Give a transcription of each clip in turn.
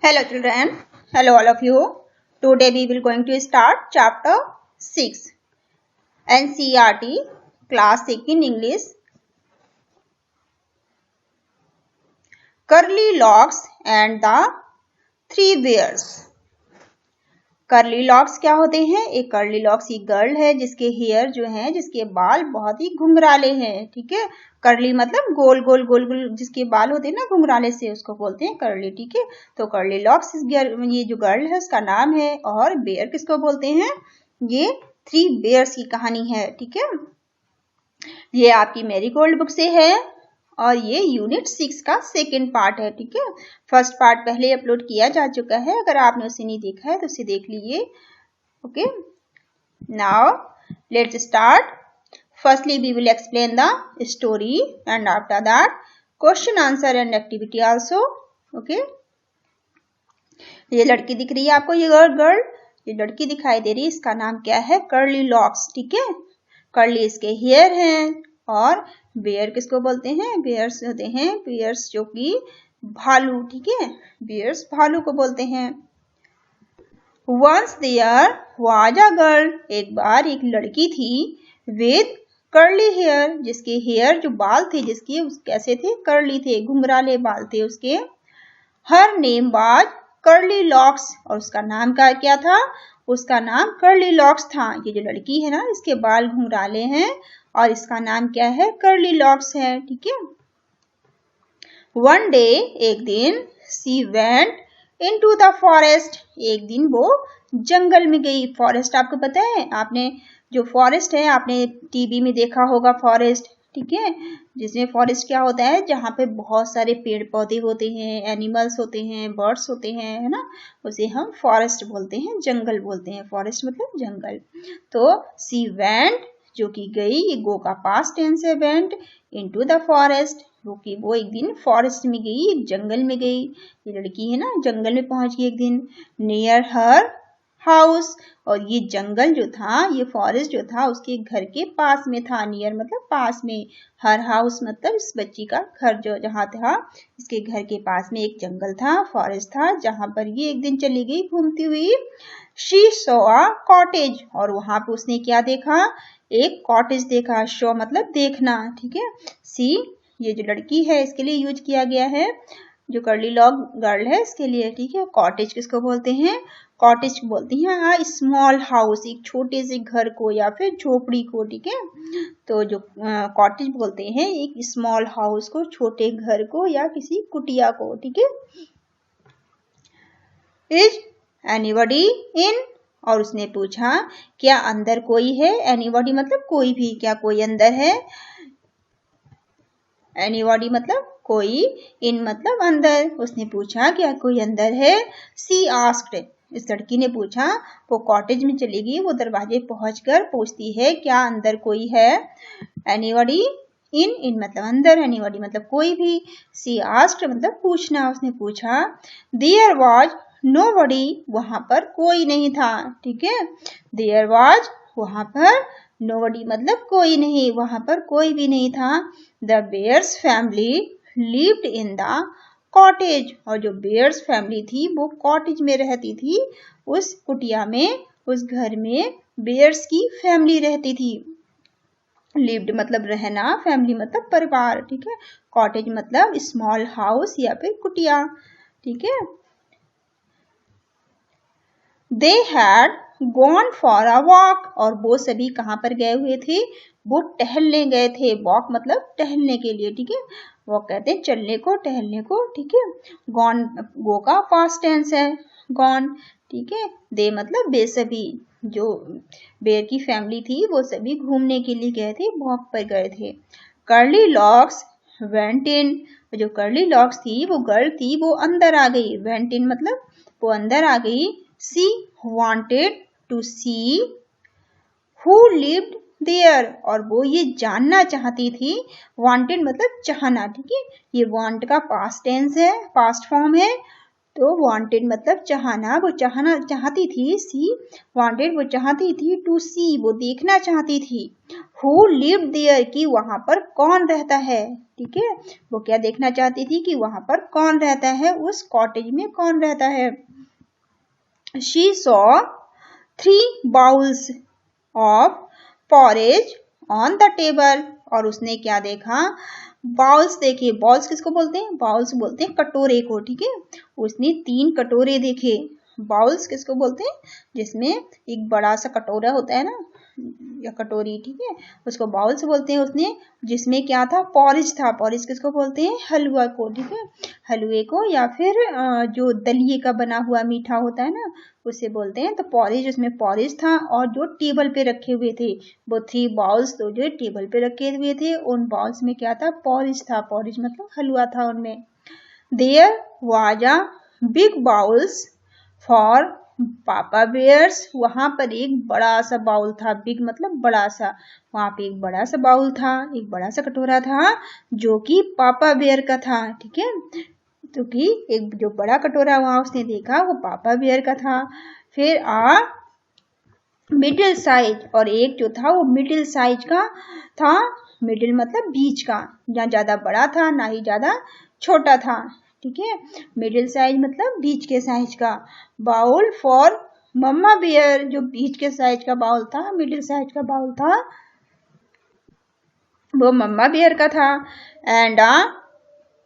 Hello children, hello all of you. Today we will going to start chapter 6 NCERT Classic in English. Curly locks and the three bears. Curly locks क्या होते हैं? एक curly locks एक girl है जिसके hair जो है, जिसके बाल बहुत ही घुंघराले हैं. ठीक है, कर्ली मतलब गोल गोल गोल गोल जिसके बाल होते हैं ना घुंघराले से, उसको बोलते हैं कर्ली. ठीक है, तो कर्ली लॉक्स ये जो गर्ल है उसका नाम है. और बेयर किसको बोलते हैं? ये थ्री बेयर्स की कहानी है. ठीक है, ये आपकी मैरीगोल्ड बुक से है और ये यूनिट 6 का सेकेंड पार्ट है. ठीक है, फर्स्ट पार्ट पहले अपलोड किया जा चुका है. अगर आपने उसे नहीं देखा है तो उसे देख लीजिए. Okay, now let's start. Firstly we will explain the story and after that question answer and activity also. Okay, ये लड़की दिख रही है आपको, ये गर्ल ये लड़की दिखाई दे रही है, इसका नाम क्या है? Curly locks. ठीक है, कर्ली इसके हेयर हैं. और बेयर किसको बोलते हैं? बेयर्स होते हैं बेयर्स जो कि भालू. ठीक है, बेयर्स भालू को बोलते हैं. Once there was a girl. एक बार एक लड़की थी. with curly hair. जिसके हेयर जो बाल थे जिसके कैसे थे? कर्ली थे, घुंघराले बाल थे उसके. her name was curly locks. और उसका नाम क्या था? उसका नाम कर्ली लॉक्स था. ये जो लड़की है ना, इसके बाल घुंघराले हैं और इसका नाम क्या है? कर्ली लॉक्स है. ठीक है, वन डे एक दिन, she went into the forest. एक दिन वो जंगल में गई. फॉरेस्ट आपको पता है, आपने जो फॉरेस्ट है आपने टीवी में देखा होगा फॉरेस्ट. ठीक है, जिसमें फॉरेस्ट क्या होता है? जहाँ पे बहुत सारे पेड़ पौधे होते हैं, एनिमल्स होते हैं, बर्ड्स होते हैं, है ना, उसे हम फॉरेस्ट बोलते हैं, जंगल बोलते हैं. फॉरेस्ट मतलब जंगल. तो शी वेंट जो कि गई, ये गो का पास्ट टेंस है. वेंट इनटू द फॉरेस्ट, वो एक दिन फॉरेस्ट में गई, एक जंगल में गई. ये लड़की है ना, जंगल में पहुंच गई एक दिन. Near her house. और ये जंगल जो था, ये फॉरेस्ट जो था, उसके घर के पास में था. नियर मतलब पास में. हर हाउस मतलब इस बच्ची का घर जो जहाँ था, इसके घर के पास में एक जंगल था, फॉरेस्ट था, जहां पर ये एक दिन चली गई घूमती हुई. She saw a cottage. और वहां पे उसने क्या देखा? एक कॉटेज देखा. शो मतलब देखना. ठीक है, सी ये जो लड़की है इसके लिए यूज किया गया है, जो कर्ली लॉक गर्ल है इसके लिए. ठीक है, कॉटेज किसको बोलते हैं? कॉटेज बोलते हैं स्मॉल हाउस, एक छोटे से घर को या फिर झोपड़ी को. ठीक है, तो जो कॉटेज बोलते हैं एक स्मॉल हाउस को, छोटे घर को या किसी कुटिया को. ठीक है, इज एनीबॉडी इन. और उसने पूछा क्या अंदर कोई है? एनीबॉडी मतलब कोई भी. क्या कोई अंदर है? एनीबॉडी मतलब कोई, इन मतलब अंदर. उसने पूछा क्या कोई अंदर है? सी आस्क्ड. इस लड़की ने पूछा. वो कॉटेज में चली गई, वो दरवाजे पहुंचकर पूछती है क्या अंदर कोई है? एनीबॉडी इन मतलब अंदर, एनीबॉडी मतलब कोई भी. सी आस्क्ड मतलब पूछना. उसने पूछा. There was nobody. वहां पर कोई नहीं था. ठीक है, देयर वाज वहां पर, नोबडी मतलब कोई नहीं, वहां पर कोई भी नहीं था. The bears family lived in the cottage. और जो बेयर्स फैमिली थी वो कॉटेज में रहती थी, उस कुटिया में, उस घर में बेयर्स की फैमिली रहती थी. लिव्ड मतलब रहना, फैमिली मतलब परिवार. ठीक है, कॉटेज मतलब स्मॉल हाउस या फिर कुटिया. ठीक है, they had gone for a walk. और वो सभी कहाँ पर गए हुए थे? वो टहलने गए थे. वॉक मतलब टहलने के लिए. ठीक है, वॉक कहते हैं चलने को, टहलने को. ठीक है, गॉन गो का पास्ट टेंस है, गॉन. ठीक है, दे मतलब वे सभी, जो बेयर की फैमिली थी वो सभी घूमने के लिए गए थे, वॉक पर गए थे. Curly locks went in. जो कर्ली लॉक्स थी वो गर्ल थी, वो अंदर आ गई. वेंट इन मतलब वो अंदर आ गई. She wanted to see who lived there. और वो ये जानना चाहती थी. wanted मतलब चाहना. ठीक है, ये want का past tense है, past form है. तो वांटेड मतलब चाहना, वो चाहती थी। सी वांटेड वो चाहती थी, टू सी वो देखना चाहती थी, हु लिव्ड देयर कि वहां पर कौन रहता है। ठीक है, वो क्या देखना चाहती थी कि वहां पर कौन रहता है, उस कॉटेज में कौन रहता है। She saw 3 bowls of porridge on the table, और उसने क्या देखा, बाउल्स देखे। बाउल्स किसको बोलते हैं, बाउल्स बोलते हैं कटोरे को। ठीक है, उसने 3 कटोरे देखे। बाउल्स किसको बोलते हैं, जिसमें एक बड़ा सा कटोरा होता है ना, या कटोरी। ठीक है, उसको बाउल्स बोलते हैं। उसने जिसमें क्या था, पॉरिज था। पॉरिज किसको बोलते हैं, हलवा को। ठीक है, हलवे को, या फिर जो दलिए का बना हुआ मीठा होता है ना, उसे बोलते हैं। तो पॉरिज, उसमें पॉरिज था, और जो टेबल पे रखे हुए थे वो 3 बाउल्स, तो जो टेबल पे रखे हुए थे उन बाउल्स में क्या था, पॉरिज था। पॉरिज मतलब हलवा था उनमें। There was a big bowls for papa bears, वहां पर एक बड़ा सा बाउल था। बिग मतलब बड़ा सा, वहां पे एक बड़ा सा बाउल था, एक बड़ा सा कटोरा था, जो कि पापा बेयर का था। ठीक है, तो कि एक जो बड़ा कटोरा वहां उसने देखा वो पापा बेयर का था। फिर मिडिल साइज, और एक जो था वो मिडिल साइज का था। मिडिल मतलब बीच का, ना ज्यादा बड़ा था ना ही ज्यादा छोटा था। ठीक है, मिडिल साइज मतलब बीच के साइज का। बाउल फॉर मम्मा बियर, जो बीच के साइज का बाउल था, मिडिल साइज का बाउल था, वो मम्मा बियर का था। एंड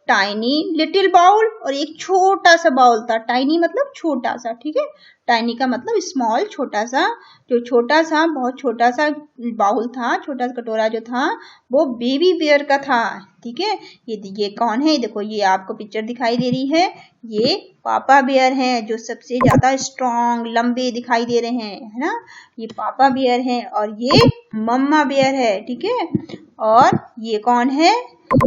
टाइनी लिटिल बाउल, और एक छोटा सा बाउल था। टाइनी मतलब छोटा सा। ठीक है, टाइनी का मतलब स्मॉल, छोटा सा। जो छोटा सा, बहुत छोटा सा बाउल था, छोटा सा कटोरा जो था, वो बेबी बियर का था। ठीक है, ये कौन है, देखो ये आपको पिक्चर दिखाई दे रही है, ये पापा बियर हैं, जो सबसे ज्यादा स्ट्रॉन्ग लंबे दिखाई दे रहे हैं, है ना। ये पापा बियर हैं, और ये मम्मा बियर है। ठीक है, और ये कौन है,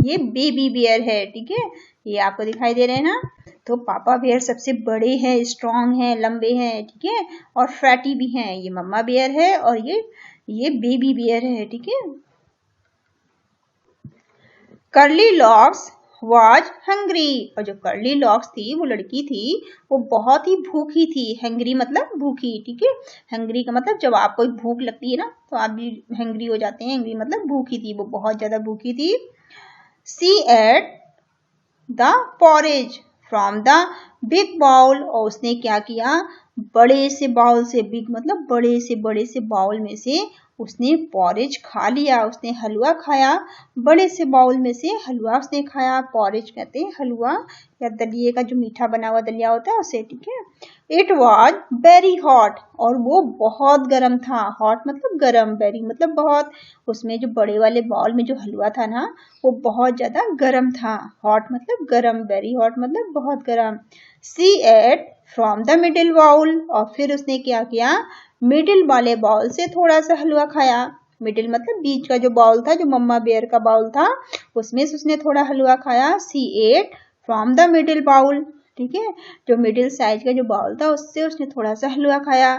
ये बेबी बियर है। ठीक है, ये आपको दिखाई दे रहे हैं ना। तो पापा बियर सबसे बड़े हैं, स्ट्रॉन्ग हैं, लंबे हैं। ठीक है, और फैटी भी हैं। ये मम्मा बियर है, और ये बेबी बियर है। ठीक है, कर्ली लॉक्स वाज हंग्री, और जो कर्ली लॉक्स थी, वो लड़की थी, वो बहुत ही भूखी थी। हंग्री मतलब भूखी। ठीक है, हंग्री का मतलब जब आपको भूख लगती है ना, तो आप भी हंग्री हो जाते हैं। हंग्री मतलब भूखी थी, वो बहुत ज्यादा भूखी थी। She ate the porridge from the big bowl, और उसने क्या किया, बड़े से बाउल से, बिग मतलब बड़े से बाउल में से उसने पॉरेज खा लिया। उसने हलवा खाया, बड़े से बाउल में से हलवा उसने खाया। पॉरेज कहते हैं हलवा, या दलिए का जो मीठा बना हुआ दलिया होता है उसे। ठीक है, इट वॉज वेरी हॉट, और वो बहुत गर्म था। हॉट मतलब गर्म, वेरी मतलब बहुत। उसमें जो बड़े वाले बाउल में जो हलवा था ना, वो बहुत ज्यादा गर्म था। हॉट मतलब गर्म, वेरी हॉट मतलब बहुत गर्म। She ate from the middle bowl, और फिर उसने क्या किया, मिडिल वाले बाउल से थोड़ा सा हलवा खाया। मिडिल मतलब बीच का जो बाउल था, जो मम्मा बेयर का बाउल था, उसमें से उसने थोड़ा हलवा खाया। She ate from the middle bowl. ठीक है, जो मिडिल साइज का जो बाउल था, उससे उसने थोड़ा सा हलवा खाया।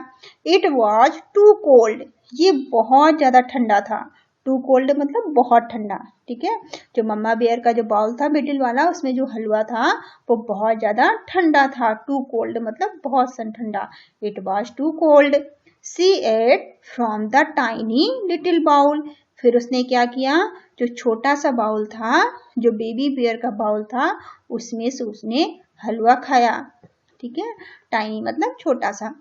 इट वॉज टू कोल्ड, ये बहुत ज्यादा ठंडा था। टू कोल्ड मतलब बहुत ठंडा। ठीक है, जो मम्मा बेयर का जो बाउल था मिडिल वाला, उसमें जो हलवा था वो बहुत ज्यादा ठंडा था। टू कोल्ड मतलब बहुत सन ठंडा। It was too cold. She ate from the tiny little bowl, फिर उसने क्या किया, जो छोटा सा बाउल था, जो बेबी बेयर का बाउल था, उसमें से उसने हलवा खाया। ठीक है, टाइनी मतलब छोटा सा।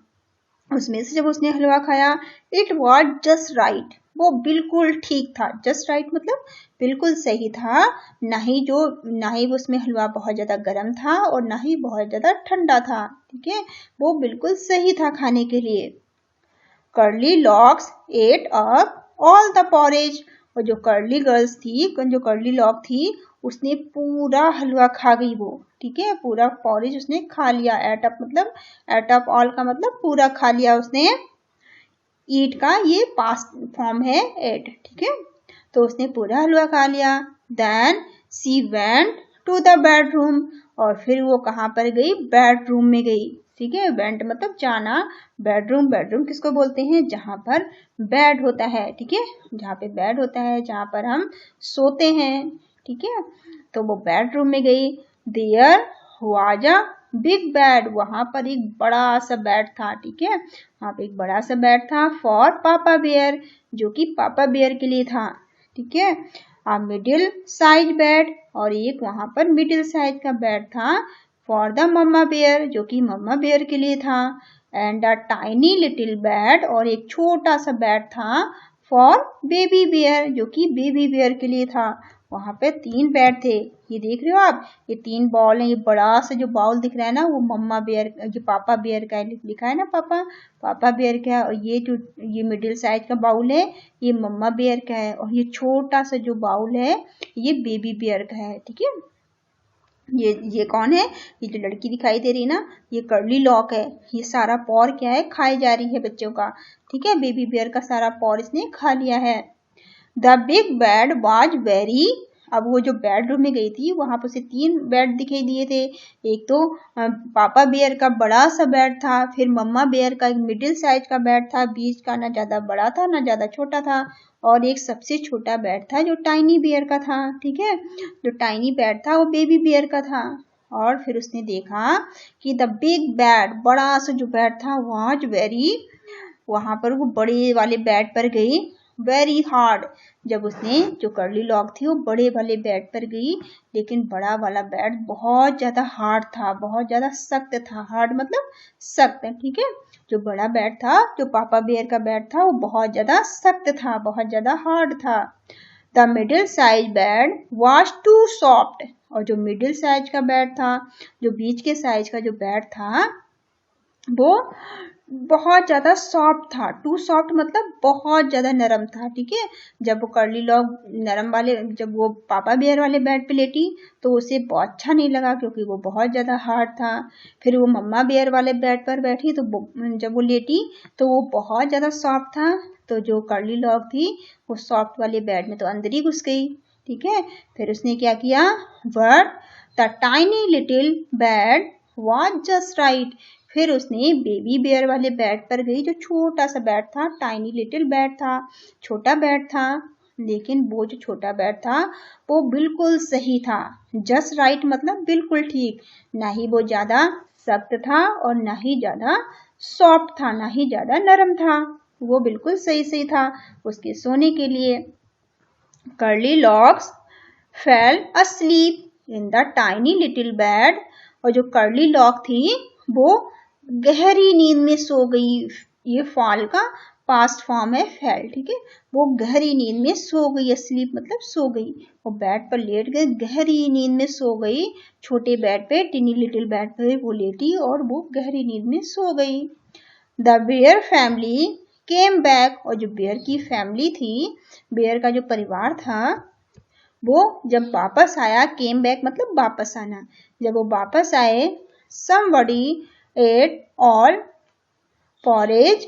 उसमें से जब उसने हलवा खाया, इट वॉज जस्ट राइट, वो बिल्कुल ठीक था। जस्ट राइट मतलब बिल्कुल सही था। ना ही उसमें हलवा बहुत ज्यादा गर्म था, और ना ही बहुत ज्यादा ठंडा था। ठीक है, वो बिल्कुल सही था खाने के लिए। Curly locks ate up all the porridge, और जो कर्ली गर्ल्स थी, जो कर्ली लॉक थी, उसने पूरा हलवा खा गई वो। ठीक है, पूरा पॉरेज उसने खा लिया। एट अप मतलब, एट अप ऑल का मतलब पूरा खा लिया उसने। ईट का ये पास्ट फॉर्म है, एट। ठीक है, तो उसने पूरा हलवा खा लिया। Then she went to the bedroom, और फिर वो कहाँ पर गई, बेडरूम में गई। ठीक है, वेंट मतलब जाना। बेडरूम, बेडरूम किसको बोलते हैं, जहां पर बेड होता है। ठीक है, जहाँ पे बेड होता है, जहां पर हम सोते हैं। ठीक है, तो वो बेडरूम में गई। There was a big bed, वहां पर एक बड़ा सा बेड था, ठीक है, वहां पे एक बड़ा सा बेड था फॉर पापा बेयर, जो कि पापा बेयर के लिए था, ठीक है। अ मिडिल साइज बेड, और एक वहां पर मिडिल साइज का बेड था फॉर द मम्मा बेयर, जो कि मम्मा बेयर के लिए था। And a tiny little bed, और एक छोटा सा बेड था फॉर बेबी बेयर, जो कि बेबी बेयर के लिए था। वहां पे 3 बेड थे, ये देख रहे हो आप, ये 3 बॉल है, ये बड़ा सा जो बाउल दिख रहा है ना वो मम्मा बेयर, जो पापा बेयर का है, लिखा है ना पापा बेयर का है, और ये जो ये मिडिल साइज का बाउल है ये मम्मा बेयर का है, और ये छोटा सा जो बाउल है ये बेबी बेयर का है, ठीक है। ये कौन है, ये जो लड़की दिखाई दे रही है ना, ये कर्ली लॉक है, ये सारा पॉर क्या है, खाई जा रही है बच्चों का, ठीक है, बेबी बेयर का सारा पॉर इसने खा लिया है। The big bed was very, अब वो जो बेडरूम में गई थी वहां पर उसे 3 बेड दिखाई दिए थे। एक तो पापा बेयर का बड़ा सा बेड था, फिर मम्मा बेयर का एक मिडिल साइज का बेड था, बीच का ना ज्यादा बड़ा था ना ज्यादा छोटा था, और एक सबसे छोटा बेड था जो टाइनी बेयर का था, ठीक है, जो टाइनी बेड था वो बेबी बेयर का था। और फिर उसने देखा कि द बिग बेड, बड़ा सा जो बेड था वॉज वेरी, वहां पर वो बड़े वाले बेड पर गई, वेरी हार्ड, जब उसने जो कर्ली लॉक थी वो बड़े वाले बेड पर गई, लेकिन बड़ा वाला बेड बहुत ज्यादा हार्ड था, बहुत ज्यादा सख्त था, हार्ड मतलब सख्त, ठीक है, जो बड़ा बेड था, जो पापा बेयर का बेड था वो बहुत ज्यादा सख्त था, बहुत ज्यादा हार्ड था। The middle size bed was too soft, और जो मिडिल साइज का बेड था, जो बीच के साइज का जो बेड था वो बहुत ज्यादा सॉफ्ट था, टू सॉफ्ट मतलब बहुत ज्यादा नरम था, ठीक है। जब वो कर्ली लॉक नरम वाले, जब वो पापा बेयर वाले बेड पे लेटी तो उसे बहुत अच्छा नहीं लगा क्योंकि वो बहुत ज्यादा हार्ड था। फिर वो मम्मा बेयर वाले बेड पर बैठी तो जब वो लेटी तो वो बहुत ज्यादा सॉफ्ट था, तो जो कर्ली लॉक थी वो सॉफ्ट वाले बेड में तो अंदर ही घुस गई, ठीक है। फिर उसने क्या किया, but the tiny little bed was just right, फिर उसने बेबी बेयर वाले बेड पर गई, जो छोटा सा बेड था, टाइनी लिटिल बेड था, छोटा बेड था, लेकिन वो जो छोटा बेड था वो बिल्कुल सही था, जस्ट राइट मतलब बिल्कुल ठीक, ना ही वो ज्यादा सख्त था और ना ही ज्यादा सॉफ्ट था, ना ही ज्यादा नरम था, वो बिल्कुल सही सही था उसके सोने के लिए। Curly locks fail asleep in the tiny little bed, और जो कर्ली लॉक थी वो गहरी नींद में सो गई, ये फॉल का पास्ट फॉर्म है फेल, ठीक है, वो गहरी नींद में सो गई, स्लीप मतलब सो गई, वो बेड पर लेट गए, गहरी नींद में सो गई, छोटे बेड पे टिनी लिटिल बेड पे वो लेटी और वो गहरी नींद में सो गई। The bear family came back, और जो बेयर की फैमिली थी, बेयर का जो परिवार था वो जब वापस आया, केम बैक मतलब वापस आना, जब वो वापस आए, somebody ate all porridge,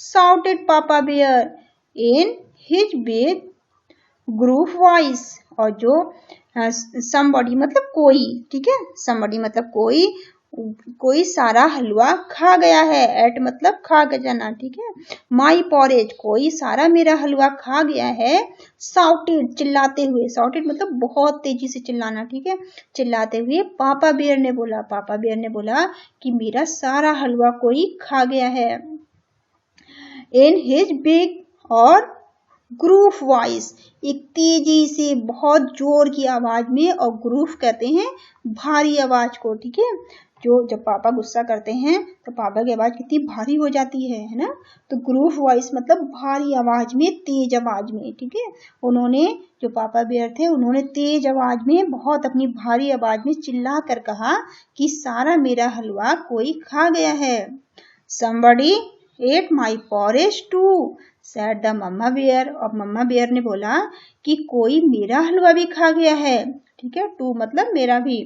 shouted Papa Bear in his big group voice, और जो somebody मतलब कोई, ठीक है, somebody मतलब कोई, कोई सारा हलवा खा गया है, एट मतलब खा के जाना, ठीक है, माई पॉरेज कोई सारा मेरा हलवा खा गया है, साउटेड चिल्लाते हुए, साउटेड मतलब बहुत तेजी से चिल्लाना, ठीक है, चिल्लाते हुए पापा बेयर ने बोला, पापा बेयर ने बोला कि मेरा सारा हलवा कोई खा गया है। इन हिज बिग और ग्रूफ वॉइस, एक तेजी से बहुत जोर की आवाज में, और ग्रूफ कहते हैं भारी आवाज को, ठीक है, जो जब पापा गुस्सा करते हैं तो पापा की आवाज कितनी भारी हो जाती है ना, तो ग्रूफ वॉइस मतलब भारी आवाज में, तेज आवाज में, ठीक है, उन्होंने जो पापा बेयर थे उन्होंने तेज आवाज में, बहुत अपनी भारी आवाज में चिल्ला कर कहा कि सारा मेरा हलवा कोई खा गया है। somebody ate my porridge too, said the mama bear, और मम्मा बेयर ने बोला कि कोई मेरा हलवा भी खा गया है, ठीक है, टू मतलब मेरा भी,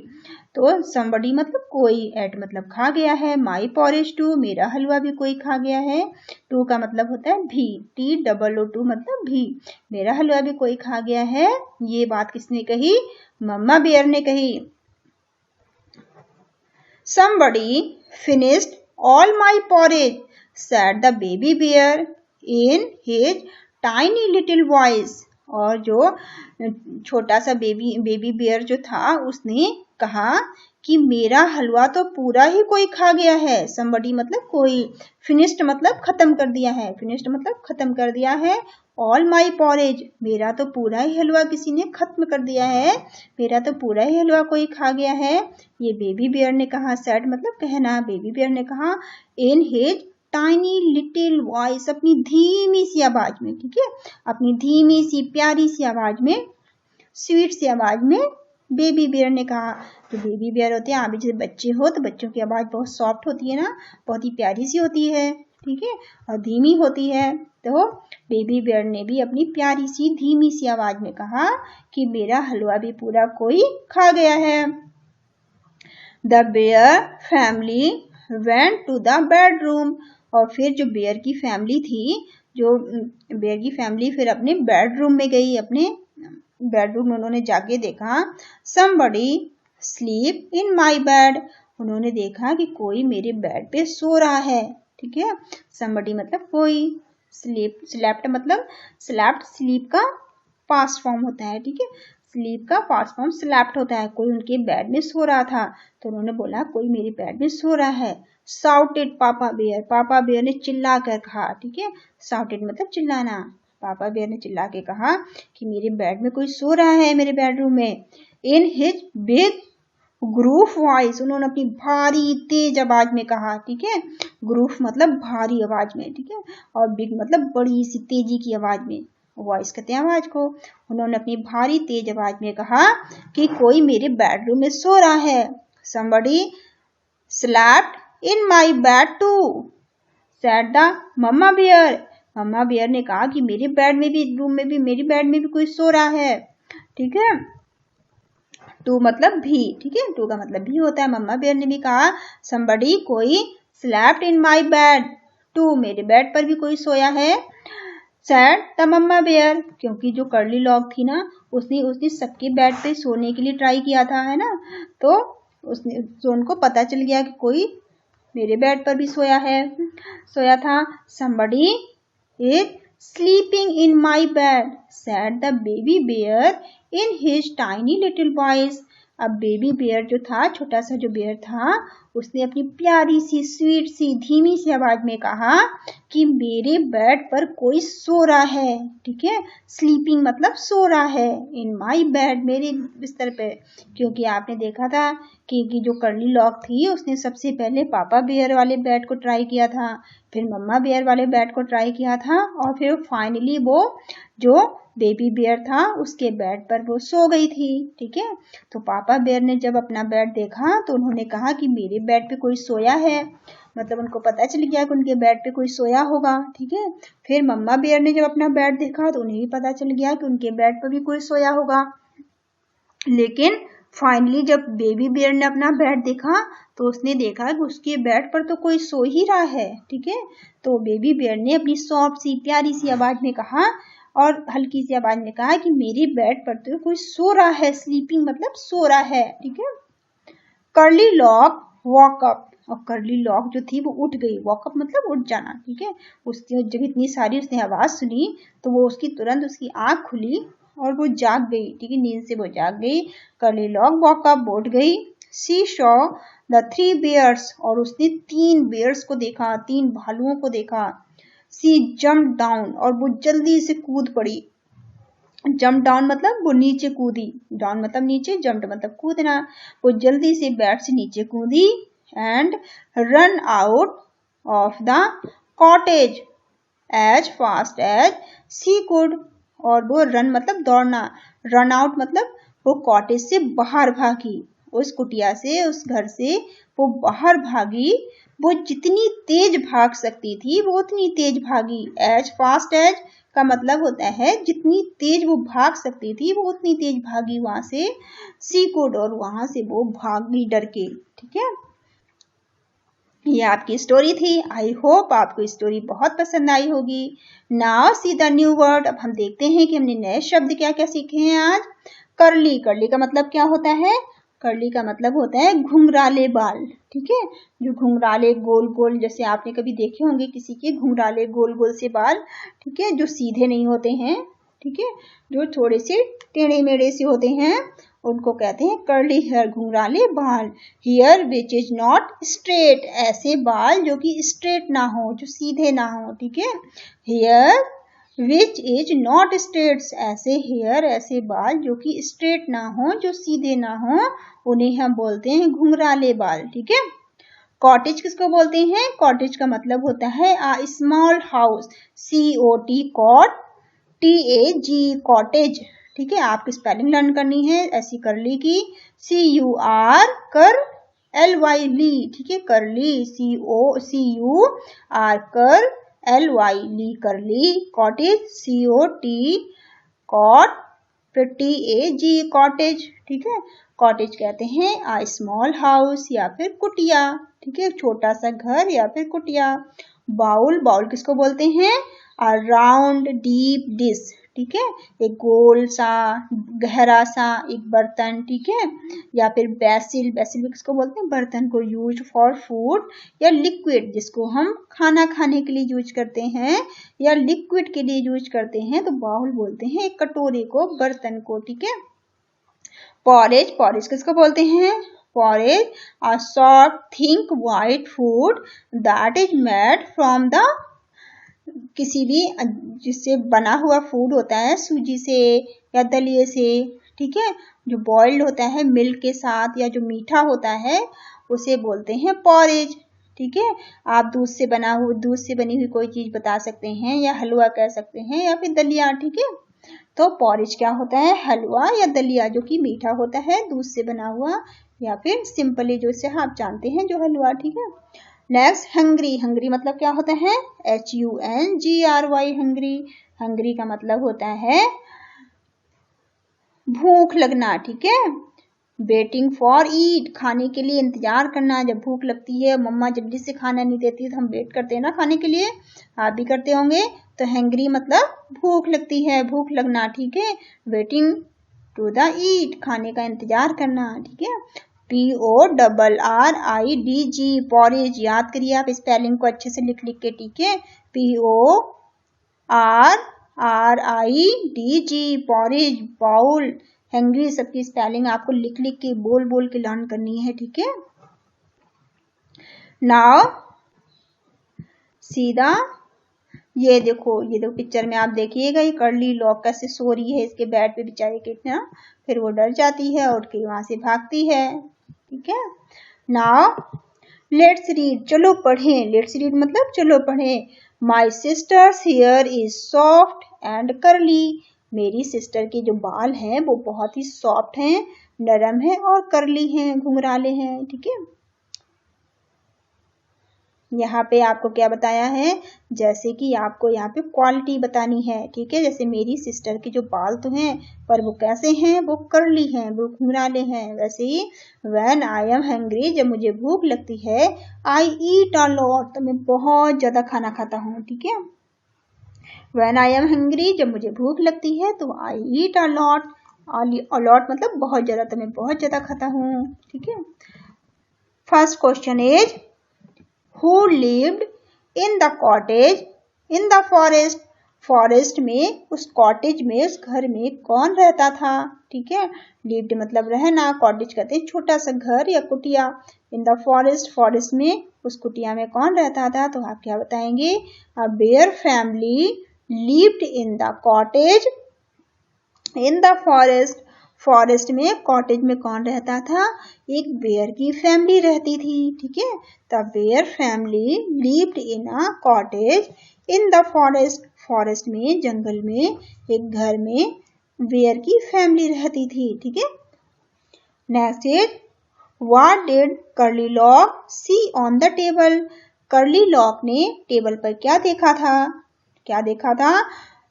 तो somebody मतलब कोई, एट मतलब खा गया है, my porridge too मेरा हलवा भी कोई खा गया है, टू का मतलब होता है भी, TOO मतलब भी, मेरा हलवा भी कोई खा गया है, ये बात किसने कही, मम्मा बेयर ने कही। somebody finished all my porridge, said the baby bear in his tiny little voice, और जो छोटा सा बेबी बेयर जो था उसने कहा कि मेरा हलवा तो पूरा ही कोई खा गया है। somebody मतलब कोई, finished मतलब खत्म कर दिया है, finished मतलब खत्म कर दिया है। all my porridge, मेरा तो पूरा ही हलवा किसी ने खत्म कर दिया है, मेरा तो पूरा ही हलवा कोई खा गया है। ये बेबी बियर ने कहा, said मतलब कहना, बेबी बियर ने कहा in his tiny little voice, अपनी धीमी सी आवाज में, ठीक है, अपनी धीमी सी प्यारी सी आवाज में, स्वीट सी आवाज में बेबी बियर ने कहा। तो बेबी बियर होते हैं, आप जैसे बच्चे हो तो बच्चों की आवाज बहुत सॉफ्ट होती है ना, बहुत ही प्यारी सी होती है, ठीक है, और धीमी होती है। तो बेबी बियर ने भी अपनी प्यारी सी धीमी सी आवाज में कहा कि मेरा हलवा भी पूरा कोई खा गया है। The bear family went to the bedroom, और फिर जो बेयर की फैमिली थी, जो बेयर की फैमिली फिर अपने बेडरूम में गई, अपने बेडरूम में उन्होंने जाके देखा somebody sleep in my bed, उन्होंने देखा कि कोई मेरे बेड पे सो रहा है, ठीक है। somebody मतलब कोई, sleep, slept मतलब slept, sleep का पास्ट फॉर्म होता है, ठीक है, स्लीप का पास्ट फॉर्म slept होता है। कोई उनके बेड में सो रहा था, तो उन्होंने बोला कोई मेरे बेड में सो रहा है। shouted पापा बेयर, पापा बेयर ने चिल्ला कर कहा, ठीक है, shouted मतलब चिल्लाना, पापा बेयर ने चिल्ला के कहा कि मेरे बेड में कोई सो रहा है, मेरे बेडरूम में। In his big group voice, उन्होंने अपनी भारी तेज आवाज में कहा, ठीक है, ग्रूफ मतलब भारी आवाज में, ठीक है, और बिग मतलब बड़ी सी तेजी की आवाज में, वॉइस कहते हैं आवाज को। उन्होंने अपनी भारी तेज आवाज में कहा कि कोई मेरे बेडरूम में सो रहा है। somebody slept in my bed too, said the mama bear, mama bear ने कहा कि मेरे बेड में भी, रूम में भी, मेरी बेड में भी कोई सो रहा है, ठीक है। टू मतलब भी, ठीक है, टू का मतलब भी होता है। मम्मा बियर ने भी कहा somebody, कोई slept in my bed too, मेरे बेड पर भी कोई सोया है। said the मम्मा बियर, क्योंकि जो कर्ली लॉग थी ना, उसने सबके बेड पे सोने के लिए ट्राई किया था, है ना, तो उनको पता चल गया कि कोई मेरे बेड पर भी सोया था। somebody is sleeping in my bed, said the baby bear in his tiny little voice, अब बेबी बेयर जो था, छोटा सा जो बेयर था, उसने अपनी प्यारी सी स्वीट सी धीमी सी आवाज में कहा कि मेरे बेड पर कोई सो रहा है, ठीक है, स्लीपिंग मतलब सो रहा है, इन माई बेड मेरे बिस्तर पे। क्योंकि आपने देखा था कि जो कर्ली लॉग थी उसने सबसे पहले पापा बेयर वाले बेड को ट्राई किया था, फिर मम्मा बेयर वाले बेड को ट्राई किया था, और फिर फाइनली वो जो बेबी बेयर था उसके बेड पर वो सो गई थी, ठीक है। तो पापा बेयर ने जब अपना बेड देखा तो उन्होंने कहा कि मेरे बेड पे कोई सोया है, मतलब उनको पता चल गया कि उनके बेड पे कोई सोया होगा, ठीक है। फिर मम्मा बेयर ने जब अपना बेड देखा तो उन्हें भी पता चल गया कि उनके बेड पर भी कोई सोया होगा। लेकिन फाइनली जब बेबी बेयर ने अपना बेड देखा तो उसने देखा कि उसके बेड पर तो कोई सो ही रहा है, ठीक है। तो बेबी बेयर ने अपनी सॉफ्ट सी प्यारी सी आवाज में कहा, और हल्की सी आवाज में कहा कि मेरे बेड पर तो कोई सो रहा है, स्लीपिंग मतलब सो रहा है, ठीक है। कर्ली लॉग वॉक अप, और कर्ली लॉग जो थी वो उठ गई, वॉकअप मतलब उठ जाना, ठीक है। उसकी जब इतनी सारी उसने आवाज सुनी तो वो तुरंत उसकी आंख खुली और वो जाग गई, ठीक है, नींद से वो जाग गई। कर्ली लॉग वॉकअप, उठ गई। शी सॉ द 3 bears, और उसने 3 bears को देखा, 3 भालुओं को देखा। शी जम्प डाउन, और वो जल्दी से कूद पड़ी। जम्प डाउन मतलब वो नीचे कूदी, डाउन मतलब नीचे, जम्प मतलब कूदना। वो जल्दी से बेड से नीचे कूदी and run out of the cottage as fast as she could, और वो रन मतलब दौड़ना, रन आउट मतलब वो कॉटेज से बाहर भागी, उस कुटिया से, उस घर से वो बाहर भागी। वो जितनी तेज भाग सकती थी वो उतनी तेज भागी। एज फास्ट एज का मतलब होता है जितनी तेज वो भाग सकती थी वो उतनी तेज भागी वहां से। सी कुड, और वहां से वो भागी डर के, ठीक है। ये आपकी स्टोरी थी। आई होप आपको स्टोरी बहुत पसंद आई होगी। Now see the new word, अब हम देखते हैं कि हमने नए शब्द क्या क्या सीखे हैं आज। कर्ली, कर्ली का मतलब क्या होता है? कर्ली का मतलब होता है घुंघराले बाल, ठीक है, जो घुंघराले गोल गोल, जैसे आपने कभी देखे होंगे किसी के घुंघराले गोल गोल से बाल, ठीक है, जो सीधे नहीं होते हैं, ठीक है, जो थोड़े से टेढ़े मेढ़े से होते हैं, उनको कहते हैं कर्ली हेयर, घुंघराले बाल। Hair which is not straight, ऐसे बाल जो कि स्ट्रेट ना हो, जो सीधे ना हो, ठीक है। Hair which is not straight, ऐसे हेयर, ऐसे बाल जो कि स्ट्रेट ना हो, जो सीधे ना हो, उन्हें हम बोलते हैं घुंघराले बाल, ठीक है। कॉटेज किसको बोलते हैं? कॉटेज का मतलब होता है आ small house, COT cot, TAG cottage, ठीक है। आपकी स्पेलिंग लर्न करनी है ऐसी करली की, CUR कर LY ली, ठीक है। करली CUR कर LY ली, करली। कॉटेज COT कॉट, फिर TAG कॉटेज, ठीक है। कॉटेज कहते हैं आ स्मॉल हाउस या फिर कुटिया, ठीक है, छोटा सा घर या फिर कुटिया। बाउल, बाउल किसको बोलते हैं? आ राउंड डीप डिश, ठीक है, एक गोल सा गहरा सा एक बर्तन, ठीक है। या फिर बेसिल, बेसिल किसको बोलते हैं? बर्तन को यूज फॉर फूड, या लिक्विड जिसको हम खाना खाने के लिए यूज करते हैं या लिक्विड के लिए यूज करते हैं, तो बाउल बोलते हैं एक कटोरे को, बर्तन को, ठीक है। पॉरेज, पॉरेज किसको बोलते हैं? Porridge a soft thick white food that is made from the, किसी भी जिससे बना हुआ फूड होता है, सूजी से या दलिए से, ठीक है, जो बॉइल्ड होता है मिल्क के साथ या जो मीठा होता है उसे बोलते हैं पॉरेज, ठीक है। आप दूध से बनी हुई कोई चीज बता सकते हैं, या हलवा कह सकते हैं, या फिर दलिया, ठीक है। तो पॉरेज क्या होता है? हलवा या दलिया जो कि मीठा होता है, दूध से बना हुआ, या फिर सिंपली जो से आप जानते हैं जो हलवा, ठीक है। नेक्स्ट हंग्री, हंग्री मतलब क्या होता है? HUNGRY, hungry. हंग्री का मतलब होता है भूख लगना, ठीक है। वेटिंग फॉर ईट, खाने के लिए इंतजार करना, जब भूख लगती है, मम्मा जल्दी से खाना नहीं देती तो हम वेट करते हैं ना खाने के लिए, आप भी करते होंगे। तो हैंग्री मतलब भूख लगती है, भूख लगना, ठीक है। वेटिंग टू द ईट, खाने का इंतजार करना, ठीक है। PORRIDG, पॉरेज, याद करिए आप स्पेलिंग को अच्छे से लिख के, ठीक है। PORRIDG, पॉरेज, बाउल, हैंग्री, सबकी स्पेलिंग आपको लिख के बोल के लर्न करनी है, ठीक है। नाउ सीधा ये देखो पिक्चर में आप देखिएगा, ये कर्ली लॉक कैसे सो रही है इसके बेड पे बेचारी कितना, फिर वो डर जाती है, उठ के वहां से भागती है, ठीक है। नाउ लेट्स रीड, चलो पढ़ें। लेट्स रीड मतलब चलो पढ़ें। My sister's hair is soft and curly, मेरी सिस्टर के जो बाल हैं वो बहुत ही सॉफ्ट हैं, नरम है और कर्ली हैं, घुंघराले हैं, ठीक है। यहाँ पे आपको क्या बताया है? जैसे कि आपको यहाँ पे क्वालिटी बतानी है, ठीक है। जैसे मेरी सिस्टर के जो बाल तो हैं पर वो कैसे हैं? वो कर्ली हैं, वो घुंघराले हैं। वैसे he when I am hungry, जब मुझे भूख लगती है, आई ईट अ लॉट, तो मैं बहुत ज्यादा खाना खाता हूँ, ठीक है। व्हेन आई एम हंग्री, जब मुझे भूख लगती है तो आई ईट अ लॉट, अलॉट मतलब बहुत ज्यादा, तो मैं बहुत ज्यादा खाता हूँ, ठीक है। First question is Who lived in the cottage in the forest? Forest में, उस कॉटेज में, उस घर में कौन रहता था, ठीक है। लिव्ड मतलब रहना, कॉटेज कहते हैं छोटा सा घर या कुटिया। इन द फॉरेस्ट, फॉरेस्ट में उस कुटिया में कौन रहता था, तो आप क्या बताएंगे? A bear family lived in the cottage in the forest, forest में कॉटेज में कौन रहता था? एक बेयर की फैमिली रहती थी, ठीक है। The bear family lived in a cottage in the forest, forest में, जंगल में, एक घर में बेयर की फैमिली रहती थी, ठीक है। Next is what did curly lock see on the table? Curly lock ने टेबल पर क्या देखा था? क्या देखा था?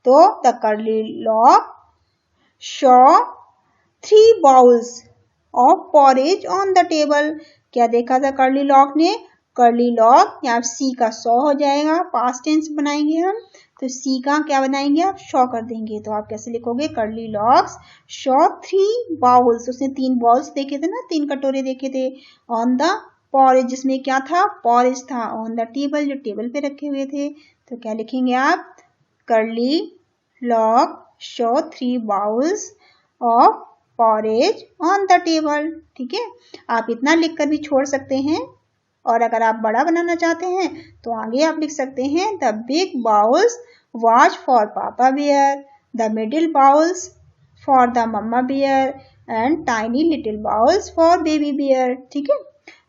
तो the curly lock saw 3 bowls of porridge on the table. क्या देखा था कर्ली लॉक ने? कर्ली लॉक, यहाँ सी का सॉ हो जाएगा, पास्ट टेंस बनाएंगे हम, तो सी का क्या बनाएंगे आप? शॉ कर देंगे। तो आप कैसे लिखोगे? कर्ली लॉक्स शॉ 3 बाउल्स, उसने 3 बाउल्स देखे थे ना, 3 कटोरे देखे थे। ऑन द पॉरेज, जिसमें क्या था? पॉरेज था। ऑन द टेबल, जो टेबल पे रखे हुए थे। तो क्या लिखेंगे आप? Curly lock show 3 bowls of porridge on the table। ठीक है, आप इतना लिखकर भी छोड़ सकते हैं। और अगर आप बड़ा बनाना चाहते हैं तो आगे आप लिख सकते हैं the big bowls was for papa bear, the middle bowls for the mamma bear and tiny little bowls for baby bear. ठीक है,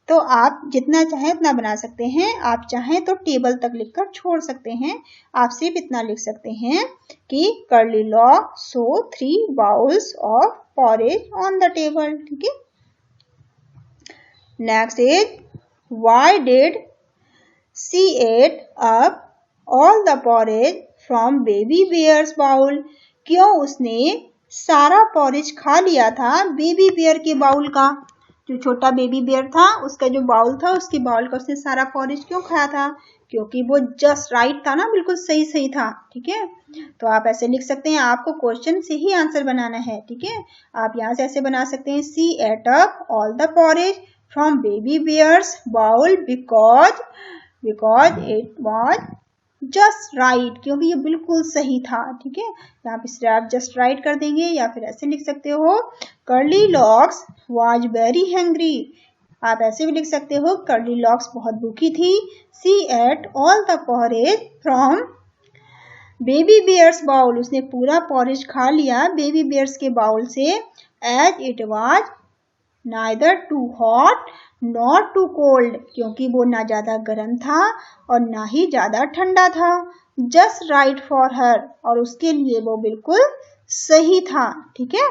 तो आप जितना चाहें उतना बना सकते हैं। आप चाहें तो टेबल तक लिखकर छोड़ सकते हैं। आप सिर्फ इतना लिख सकते हैं कि curly lock so 3 bowls of porridge on the table. ठीक है, next is why did she eat up all the porridge from baby bear's bowl. क्यों उसने सारा पॉरेज खा लिया था बेबी बियर के बाउल का। जो छोटा बेबी बियर था उसका जो बाउल था, उसके बाउल का उसने सारा पॉरेज क्यों खाया था? क्योंकि वो जस्ट राइट था ना, बिल्कुल सही सही था। ठीक है, तो आप ऐसे लिख सकते हैं। आपको क्वेश्चन से ही आंसर बनाना है। ठीक है, आप यहाँ से ऐसे बना सकते हैं she ate up all the porridge from baby bear's bowl because it was just right, क्योंकि ये बिल्कुल सही था। ठीक है, यहाँ पे आप जस्ट राइट कर देंगे, या फिर ऐसे लिख सकते हो curly locks was very hangry. आप ऐसे भी लिख सकते हो कर्ली लॉक्स बहुत भूखी थी। She ate all the porridge from baby bear's bowl, उसने पूरा पॉरेज खा लिया बेबी बियर्स के बाउल से। As it was neither too hot not too cold, क्योंकि वो ना ज्यादा गर्म था और ना ही ज्यादा ठंडा था। जस्ट राइट फॉर हर, और उसके लिए वो बिल्कुल सही था। ठीक है,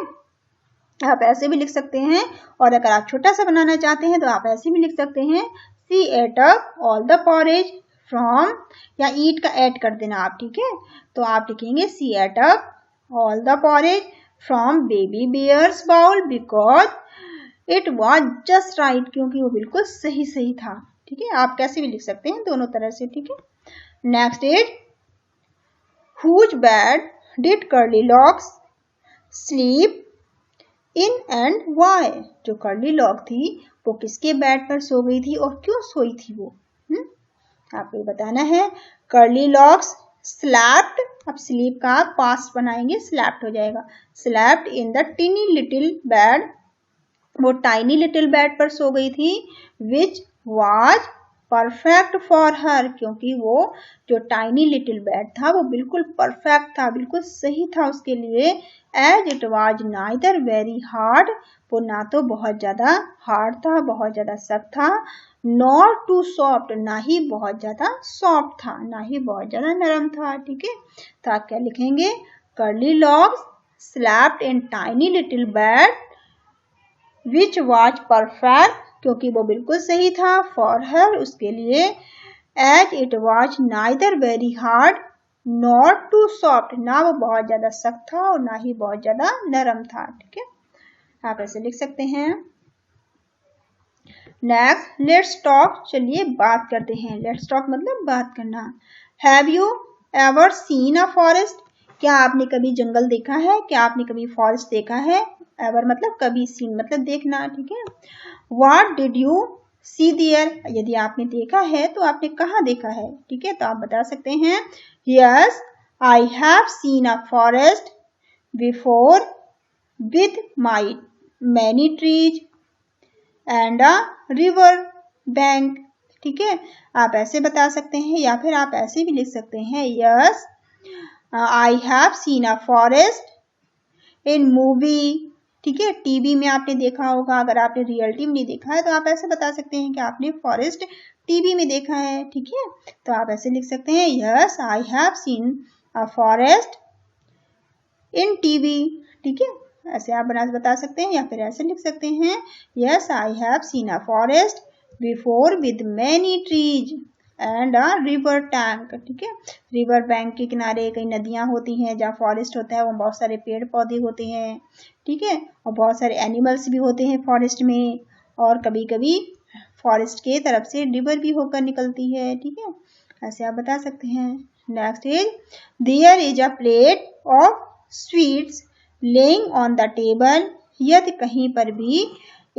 आप ऐसे भी लिख सकते हैं। और अगर आप छोटा सा बनाना चाहते हैं तो आप ऐसे भी लिख सकते हैं she ate up all the porridge from, या ईट का ऐड कर देना आप। ठीक है, तो आप लिखेंगे she ate up all the porridge from baby bear's bowl because it was just right, क्योंकि वो बिल्कुल सही सही था। ठीक है, आप कैसे भी लिख सकते हैं, दोनों तरह से। ठीक है, next is whose bed did curly locks sleep in and why. जो कर्ली लॉक थी वो किसके बेड पर सो गई थी और क्यों सोई थी वो? आपको बताना है। कर्ली लॉक्स स्लैप्ड, अब स्लीप का पास्ट बनाएंगे, स्लैप्ड हो जाएगा। Slapped in the टिनी little bed, वो टाइनी लिटिल बेड पर सो गई थी। Which was perfect for her, क्योंकि वो जो टाइनी लिटिल बेड था वो बिल्कुल परफेक्ट था, बिल्कुल सही था उसके लिए। As it was neither very hard, वो ना तो बहुत ज्यादा हार्ड था, बहुत ज्यादा सख्त था, नॉट टू सॉफ्ट, ना ही बहुत ज्यादा सॉफ्ट था, ना ही बहुत ज्यादा नरम था। ठीक है, तो आप क्या लिखेंगे? Curly locks slept in tiny little bed which was perfect, क्योंकि वो बिल्कुल सही था, फॉर हर, उसके लिए। As it was neither very hard not too soft, ना वो बहुत ज्यादा सख्त था और ना ही बहुत ज्यादा नरम था। ठीक है, आप ऐसे लिख सकते हैं। नेक्स्ट लेट्स टॉक, चलिए बात करते हैं। लेट्स टॉक मतलब बात करना। Have you ever seen a forest, क्या आपने कभी जंगल देखा है? क्या आपने कभी फॉरेस्ट देखा है? एवर मतलब कभी, सीन मतलब देखना। ठीक है, what did you see there, यदि आपने देखा है तो आपने कहाँ देखा है? ठीक है, तो आप बता सकते हैं yes I have seen a forest before with my many trees and a river bank. ठीक है, आप ऐसे बता सकते हैं, या फिर आप ऐसे भी लिख सकते हैं yes I have seen a forest in movie. ठीक है, टीवी में आपने देखा होगा, अगर आपने रियलिटी में नहीं देखा है तो आप ऐसे बता सकते हैं कि आपने फॉरेस्ट टीवी में देखा है। ठीक है, तो आप ऐसे लिख सकते हैं yes I have seen a forest in TV. ठीक है, ऐसे आप बता सकते हैं, या फिर ऐसे लिख सकते हैं yes I have seen a forest before with many trees and a river tank. ठीक है, रिवर बैंक के किनारे कई नदियां होती हैं, जहाँ फॉरेस्ट होता है वो बहुत सारे पेड़ पौधे होते हैं। ठीक है, और बहुत सारे एनिमल्स भी होते हैं फॉरेस्ट में, और कभी कभी फॉरेस्ट के तरफ से रिवर भी होकर निकलती है। ठीक है, ऐसे आप बता सकते हैं। Next is there is a plate of sweets laying on the table, यदि कहीं पर भी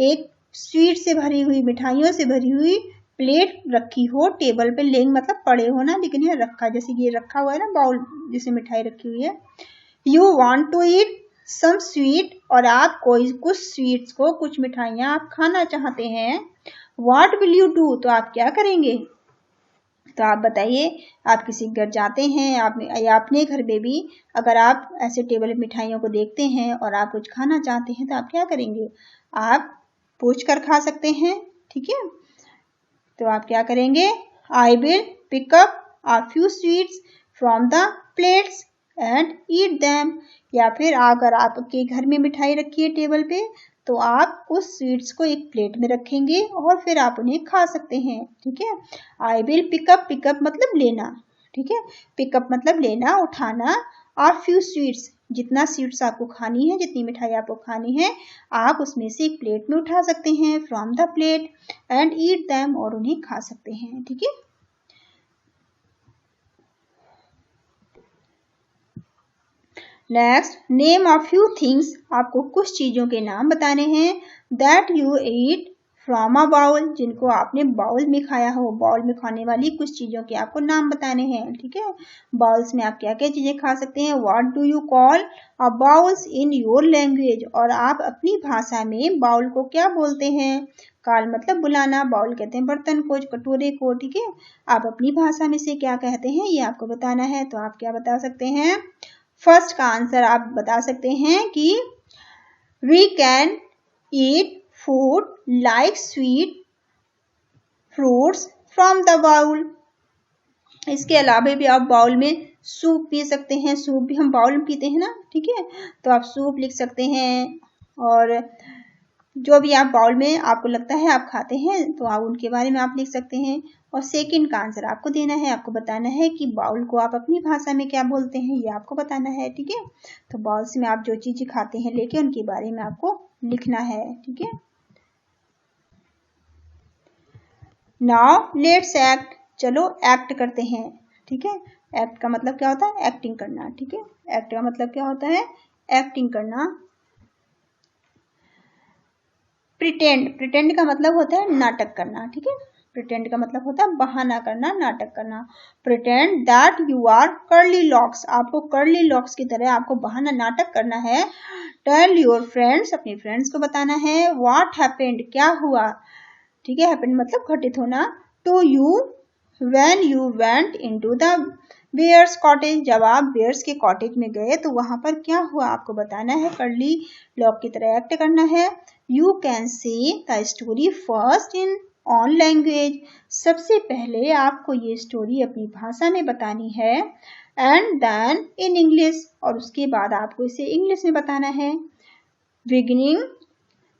एक स्वीट से भरी हुई, मिठाइयों से भरी हुई प्लेट रखी हो टेबल पे, लेइंग मतलब पड़े हो ना, लेकिन ये रखा, जैसे कि ये रखा हुआ है ना बाउल जिसमें मिठाई रखी हुई है। You want to eat some sweet, और आप कोई कुछ स्वीट्स को, कुछ मिठाइयाँ आप खाना चाहते हैं। व्हाट विल यू डू, तो आप क्या करेंगे। तो आप बताइए, आप किसी घर जाते हैं, आप या अपने घर में भी अगर आप ऐसे टेबल में मिठाइयों को देखते हैं और आप कुछ खाना चाहते हैं तो आप क्या करेंगे, आप पूछ कर खा सकते हैं। ठीक है, तो आप क्या करेंगे, I will pick up a few sweets from the plates and eat them। या फिर अगर आपके घर में मिठाई रखी है टेबल पे तो आप उस स्वीट्स को एक प्लेट में रखेंगे और फिर आप उन्हें खा सकते हैं। ठीक है, आई विल पिकअप, पिकअप मतलब लेना। ठीक है, पिकअप मतलब लेना, उठाना। और फ्यू स्वीट्स, जितना स्वीट्स आपको खानी है, जितनी मिठाई आपको खानी है, आप उसमें से एक प्लेट में उठा सकते हैं, from the plate, and eat them, और उन्हें खा सकते हैं। ठीक है, next, name of few things, आपको कुछ चीजों के नाम बताने हैं। That you eat from a bowl, जिनको आपने बाउल में खाया हो, बाउल में खाने वाली कुछ चीजों के आपको नाम बताने हैं। ठीक है, बाउल्स में आप क्या क्या चीजें खा सकते हैं। What do you call a bowls in your language, और आप अपनी भाषा में बाउल को क्या बोलते हैं। कॉल मतलब बुलाना, बाउल कहते हैं बर्तन को, कटोरे को। ठीक है, आप अपनी भाषा में से क्या कहते हैं ये आपको बताना है। तो आप क्या बता सकते हैं, फर्स्ट का आंसर आप बता सकते हैं कि we can eat food like sweet fruits from the bowl. इसके अलावा भी आप बाउल में सूप पी सकते हैं, सूप भी हम बाउल में पीते हैं ना। ठीक है, तो आप सूप लिख सकते हैं, और जो भी आप बाउल में आपको लगता है आप खाते हैं तो आप उनके बारे में आप लिख सकते हैं। और सेकंड का आंसर आपको देना है, आपको बताना है कि बाउल को आप अपनी भाषा में क्या बोलते हैं, ये आपको बताना है। ठीक है, तो बाउल्स में आप जो चीजें खाते हैं लेके उनके बारे में आपको लिखना है। ठीक है, नाउ लेट्स एक्ट, चलो एक्ट करते हैं। ठीक है, एक्ट का मतलब क्या होता है, एक्टिंग करना। ठीक है, एक्ट का मतलब क्या होता है, एक्टिंग करना। प्रिटेंड, प्रिटेंड का मतलब होता है नाटक करना। ठीक है, प्रिटेंड का मतलब होता है बहाना करना, नाटक करना। Pretend that you are curly locks, आपको कर्ली लॉक्स की तरह आपको बहाना, नाटक करना है। टेल योर फ्रेंड्स, अपने फ्रेंड्स को बताना है। व्हाट हैपेंड, क्या हुआ। ठीक है, हैपेंड मतलब घटित होना। To you when you went into the bear's cottage, जब आप बेयर्स के कॉटेज में गए तो वहां पर क्या हुआ आपको बताना है, कर्ली लॉक की तरह एक्ट करना है। You can see the story first in on language, सबसे पहले आपको ये स्टोरी अपनी भाषा में बतानी है। एंड देन इन इंग्लिश, और उसके बाद आपको इसे इंग्लिश में बताना है। बिगिनिंग,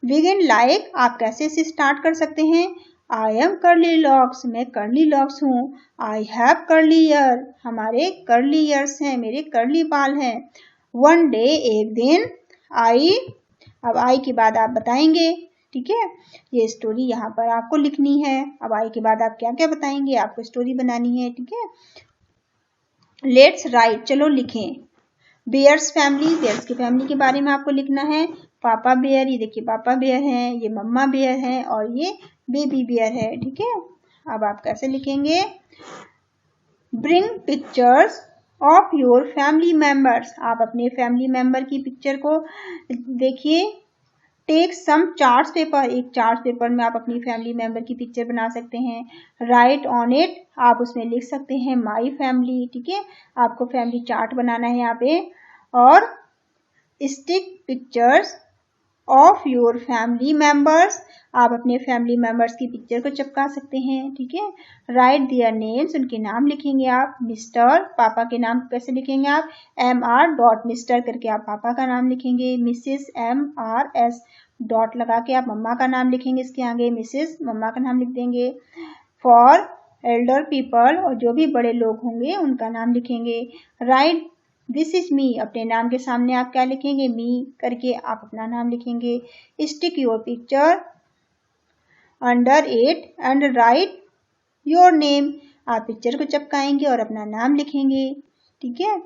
बिगिन लाइक, आप कैसे इसे स्टार्ट कर सकते हैं। आई एम कर्ली लॉक्स, मैं कर्ली लॉक्स हूँ। आई हैव कर्ली ईयर, हमारे कर्ली ईयर्स हैं, मेरे कर्ली बाल हैं। वन डे, एक दिन। आई, अब आई के बाद आप बताएंगे। ठीक है, ये स्टोरी यहाँ पर आपको लिखनी है। अब आई के बाद आप क्या क्या बताएंगे, आपको स्टोरी बनानी है। ठीक है, लेट्स राइट, चलो लिखें। बेयर्स फैमिली, बेयर्स की फैमिली के बारे में आपको लिखना है। पापा बेयर, ये देखिए पापा बेयर हैं, ये मम्मा बेयर हैं, और ये बेबी बेयर है। ठीक है, अब आप कैसे लिखेंगे, bring pictures of your family members, आप अपने फैमिली मेंबर की पिक्चर को देखिए। टेक सम चार्ट पेपर, एक चार्ट पेपर में आप अपनी फैमिली मेंबर की पिक्चर बना सकते हैं। राइट ऑन इट, आप उसमें लिख सकते हैं माई फैमिली। ठीक है, आपको फैमिली चार्ट बनाना है यहाँ पे। और stick pictures of your family members, आप अपने फैमिली मेंबर्स की पिक्चर को चिपका सकते हैं। ठीक है, राइट देयर नेम्स, उनके नाम लिखेंगे आप। मिस्टर, पापा के नाम कैसे लिखेंगे आप, MR. मिस्टर करके आप पापा का नाम लिखेंगे। Mrs, MRS. डॉट लगा के आप मम्मा का नाम लिखेंगे, इसके आगे मिसेस, मम्मा का नाम लिख देंगे। फॉर एल्डर पीपल, और जो भी बड़े लोग होंगे उनका नाम लिखेंगे। राइट दिस इज मी, अपने नाम के सामने आप क्या लिखेंगे, मी करके आप अपना नाम लिखेंगे। Stick your picture under it and right your name, आप पिक्चर को चिपकाएंगे और अपना नाम लिखेंगे। ठीक है,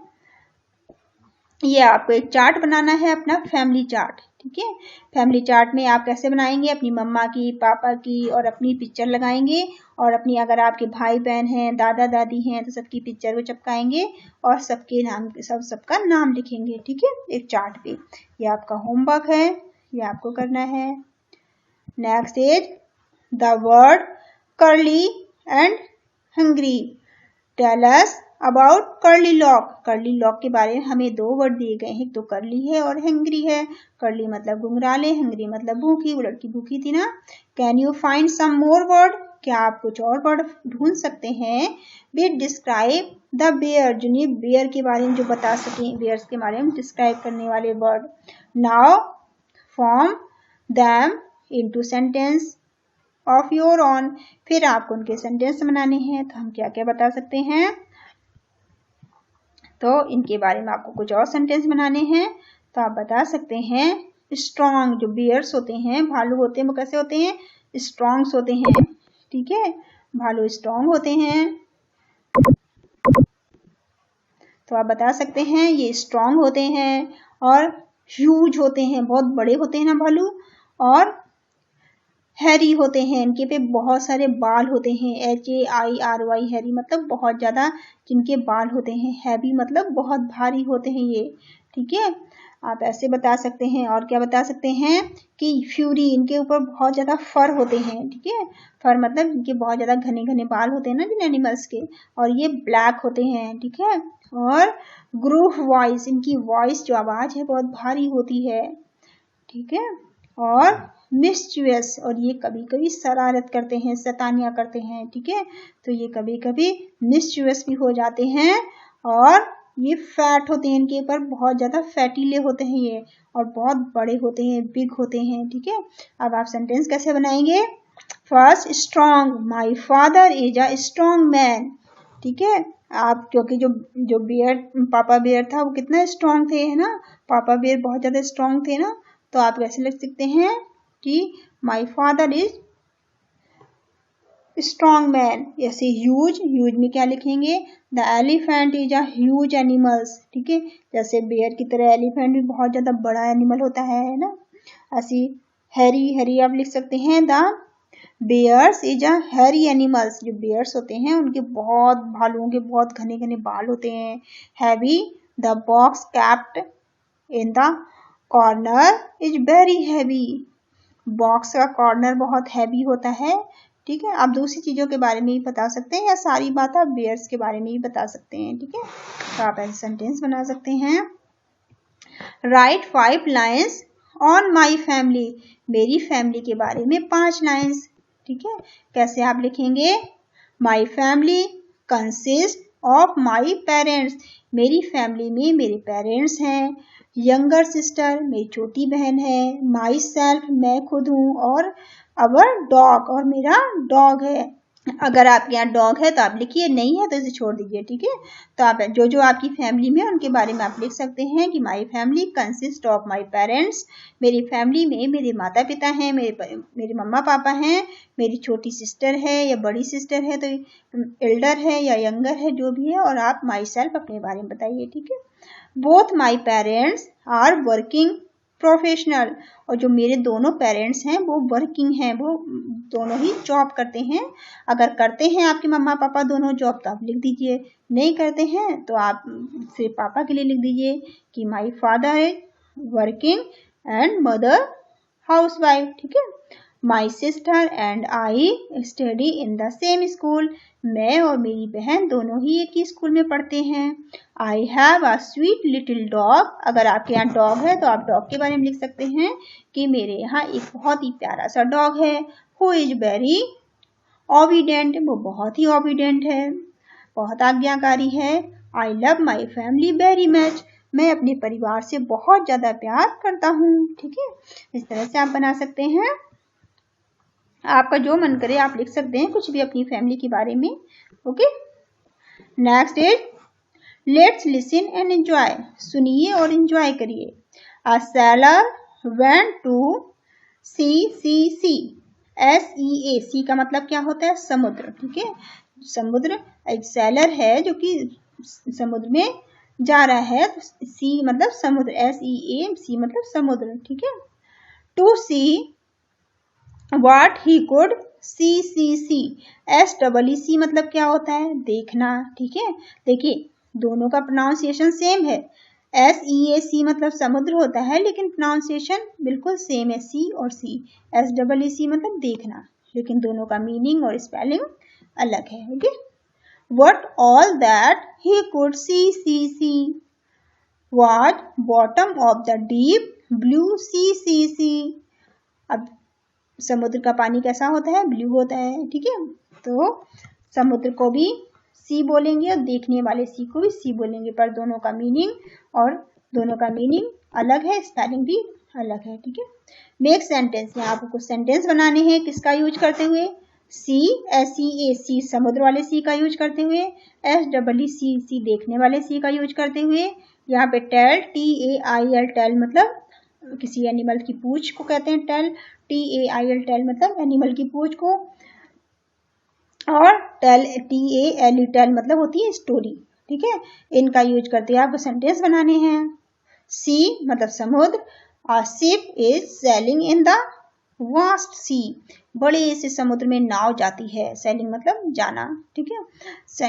ये आपको एक चार्ट बनाना है, अपना फैमिली चार्ट। ठीक है। फैमिली चार्ट में आप कैसे बनाएंगे, अपनी मम्मा की, पापा की और अपनी पिक्चर लगाएंगे और अपनी अगर आपके भाई बहन हैं, दादा दादी हैं तो सबकी पिक्चर को चिपकाएंगे और सबके नाम सबका नाम लिखेंगे, ठीक है, एक चार्ट पे। ये आपका होमवर्क है, ये आपको करना है। Next is the word curly and hungry. Tell us about curly lock. Curly lock के बारे में हमें दो वर्ड दिए गए हैं, एक तो कर्ली है और हैंग्री है। कर्ली मतलब घुंघराले, हंग्री मतलब भूखी, वो लड़की भूखी थी ना। Can you find some more word. क्या आप कुछ और वर्ड ढूंढ सकते हैं। विच डिस्क्राइब द बेयर, जिन्हें बेयर के बारे में जो बता सकें, बेयर्स के बारे में डिस्क्राइब करने वाले word. Now form them into sentence of your own. फिर आपको उनके सेंटेंस बनाने हैं, तो हम क्या क्या बता सकते हैं। तो इनके बारे में आपको कुछ और सेंटेंस बनाने हैं, तो आप बता सकते हैं स्ट्रॉन्ग। जो बियर्स होते हैं, भालू होते हैं, वो कैसे होते हैं, स्ट्रॉन्ग्स होते हैं, ठीक है, भालू स्ट्रॉन्ग होते हैं। तो आप बता सकते हैं ये स्ट्रॉन्ग होते हैं और ह्यूज होते हैं, बहुत बड़े होते हैं ना भालू, और हैरी होते हैं, इनके पे बहुत सारे बाल होते हैं। HAIRY, हैरी मतलब बहुत ज्यादा जिनके बाल होते हैं। हैवी मतलब बहुत भारी होते हैं ये, ठीक है। आप ऐसे बता सकते हैं। और क्या बता सकते हैं कि फ्यूरी, इनके ऊपर बहुत ज्यादा फर होते हैं, ठीक है। फर मतलब इनके बहुत ज्यादा घने घने बाल होते हैं ना जिन एनिमल्स के, और ये ब्लैक होते हैं, ठीक है। और ग्रूफ वॉइस, इनकी वॉइस जो आवाज है बहुत भारी होती है, ठीक है। और मिस्चुअस, और ये कभी कभी शरारत करते हैं, शैतानियां करते हैं, ठीक है। तो ये कभी कभी मिस्चुअस भी हो जाते हैं। और ये फैट होते हैं, इनके ऊपर बहुत ज्यादा फैटीले होते हैं ये, और बहुत बड़े होते हैं, बिग होते हैं, ठीक है। अब आप सेंटेंस कैसे बनाएंगे। First strong, my father is a strong man, ठीक है। आप क्योंकि जो बियर पापा बियर था वो कितना स्ट्रॉन्ग थे, है ना, पापा बियर बहुत ज्यादा स्ट्रॉन्ग थे ना। तो आप कैसे लिख सकते हैं कि my father is strong man. ऐसे ह्यूज, ह्यूज में क्या लिखेंगे, the elephant is a huge animals, ठीक है। जैसे बेयर की तरह एलिफेंट भी बहुत ज्यादा बड़ा एनिमल होता है ना। ऐसी हैरी, हैरी आप लिख सकते हैं the bears is a hairy animals. जो बेयर्स होते हैं उनके बहुत, भालुओं के बहुत घने घने बाल होते हैं। Heavy, the box kept in the corner is very heavy. Box का कॉर्नर बहुत हैवी होता है, ठीक है। आप दूसरी चीजों के बारे में भी बता सकते हैं, या सारी बात आप बेयर्स के बारे में भी बता सकते हैं, ठीक है। तो आप ऐसे सेंटेंस बना सकते हैं। Right 5 lines on my family. मेरी फैमिली के बारे में 5 लाइन्स, ठीक है। कैसे आप लिखेंगे। My family consist of my parents. मेरी फैमिली में मेरे पेरेंट्स हैं। यंगर सिस्टर, मेरी छोटी बहन है। माई सेल्फ, मैं खुद हूँ। और अवर डॉग, और मेरा डॉग है। अगर आपके यहाँ डॉग है तो आप लिखिए, नहीं है तो इसे छोड़ दीजिए, ठीक है। तो आप जो आपकी फैमिली में उनके बारे में आप लिख सकते हैं कि my family consist of my parents. मेरी फैमिली में मेरे माता पिता हैं, मेरे मम्मा पापा हैं, मेरी छोटी सिस्टर है या बड़ी सिस्टर है तो एल्डर है या यंगर है, जो भी है। और आप माई सेल्फ अपने बारे में बताइए, ठीक है। Both my parents are working professional. और जो मेरे दोनों पेरेंट्स हैं वो वर्किंग हैं, वो दोनों ही जॉब करते हैं। अगर करते हैं आपके मम्मा पापा दोनों जॉब तो आप लिख दीजिए, नहीं करते हैं तो आप फिर पापा के लिए लिख दीजिए कि my father is working and mother housewife, ठीक है। My sister and I study in the same school. मैं और मेरी बहन दोनों ही एक ही स्कूल में पढ़ते हैं। I have a sweet little dog. अगर आपके यहाँ डॉग है तो आप डॉग के बारे में लिख सकते हैं कि मेरे यहाँ एक बहुत ही प्यारा सा डॉग है। हु इज वेरी ओबीडेंट, वो बहुत ही ओबीडेंट है, बहुत आज्ञाकारी है। I love my family very much. मैं अपने परिवार से बहुत ज्यादा प्यार करता हूँ, ठीक है। इस तरह से आप बना सकते हैं। आपका जो मन करे आप लिख सकते हैं कुछ भी अपनी फैमिली के बारे में, okay. Next is let's listen and enjoy. सुनिए और एंजॉय करिए। A sailor went to sea. SEA, sea का मतलब क्या होता है, समुद्र, ठीक है। समुद्र, एक सेलर है जो कि समुद्र में जा रहा है, तो सी मतलब समुद्र, SEA, सी मतलब समुद्र, ठीक है। To see what he could see SEEC मतलब क्या होता है? देखना। ठीक है, देखिए दोनों का प्रोनाउंसिएशन सेम है। SEAC मतलब समुद्र होता है, लेकिन प्रोनाउंसिएशन बिल्कुल सेम है, सी और सी। SEEC मतलब देखना, लेकिन दोनों का मीनिंग और स्पेलिंग अलग है। Okay, what all that he could see what bottom of the deep blue sea। अब समुद्र का पानी कैसा होता है? ब्लू होता है। ठीक है, तो समुद्र को भी सी बोलेंगे और देखने वाले सी को भी सी बोलेंगे, पर दोनों का मीनिंग अलग है, स्पेलिंग भी अलग है। ठीक है, मेक सेंटेंस, यहाँ आपको कुछ सेंटेंस बनाने हैं। किसका यूज करते हुए? सी, SEAC समुद्र वाले सी का यूज करते हुए, SEEC देखने वाले सी का यूज करते हुए। यहाँ पे टेल, TAIL टेल मतलब किसी एनिमल की पूंछ को कहते हैं टेल, TAIL टेल मतलब एनिमल की पूंछ को, और टेल, TALE टेल मतलब होती है स्टोरी। ठीक है, इनका यूज करते हुए आपको सेंटेंस बनाने हैं। सी मतलब समुद्र, a ship is sailing in the vast sea, बड़े से समुद्र में नाव जाती है। सेलिंग मतलब जाना। ठीक है,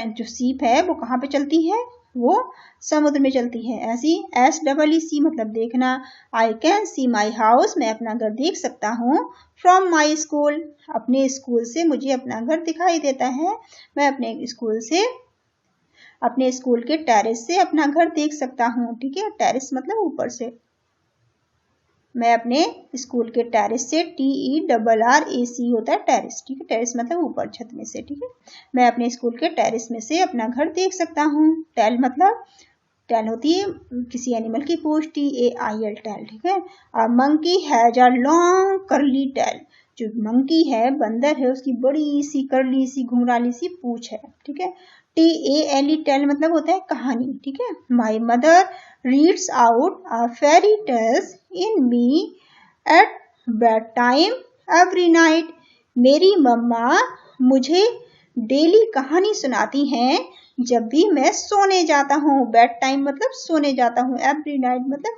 जो सीप है वो कहाँ पे चलती है? वो समुद्र में चलती है। ऐसी SEEC मतलब देखना। I can see my house, मैं अपना घर देख सकता हूँ। From my school, अपने स्कूल से मुझे अपना घर दिखाई देता है। मैं अपने स्कूल के टेरेस से अपना घर देख सकता हूँ। ठीक है, टेरेस मतलब ऊपर से। मैं अपने स्कूल के टेरेस से, TERRAC होता है टेरेस। ठीक है, टेरेस मतलब ऊपर, छत में से। ठीक है, मैं अपने स्कूल के टेरेस में से अपना घर देख सकता हूँ। टेल मतलब टेल होती है किसी एनिमल की पूंछ, TAIL टेल। ठीक है, monkey has a long curly tail, जो मंकी है, बंदर है, उसकी बड़ी सी कर्ली सी घुंघराली सी पूंछ है। ठीक है, TALE टेल मतलब होता है कहानी। ठीक है, my mother reads out a fairy tales in me at bed time every night, मेरी मम्मा मुझे डेली कहानी सुनाती हैं जब भी मैं सोने जाता हूँ। बेड टाइम मतलब सोने जाता हूँ, एवरी नाइट मतलब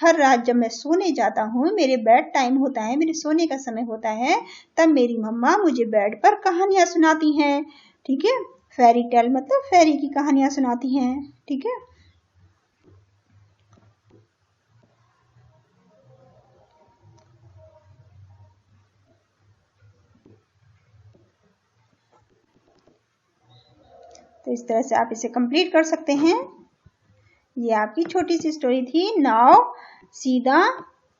हर रात जब मैं सोने जाता हूँ, मेरे बेड टाइम होता है, मेरे सोने का समय होता है, तब मेरी मम्मा मुझे बेड पर कहानियां सुनाती हैं। ठीक है, फेरी टेल मतलब फेरी की कहानियां सुनाती हैं। ठीक है, तो इस तरह से आप इसे कंप्लीट कर सकते हैं। ये आपकी छोटी सी स्टोरी थी। नाउ सी द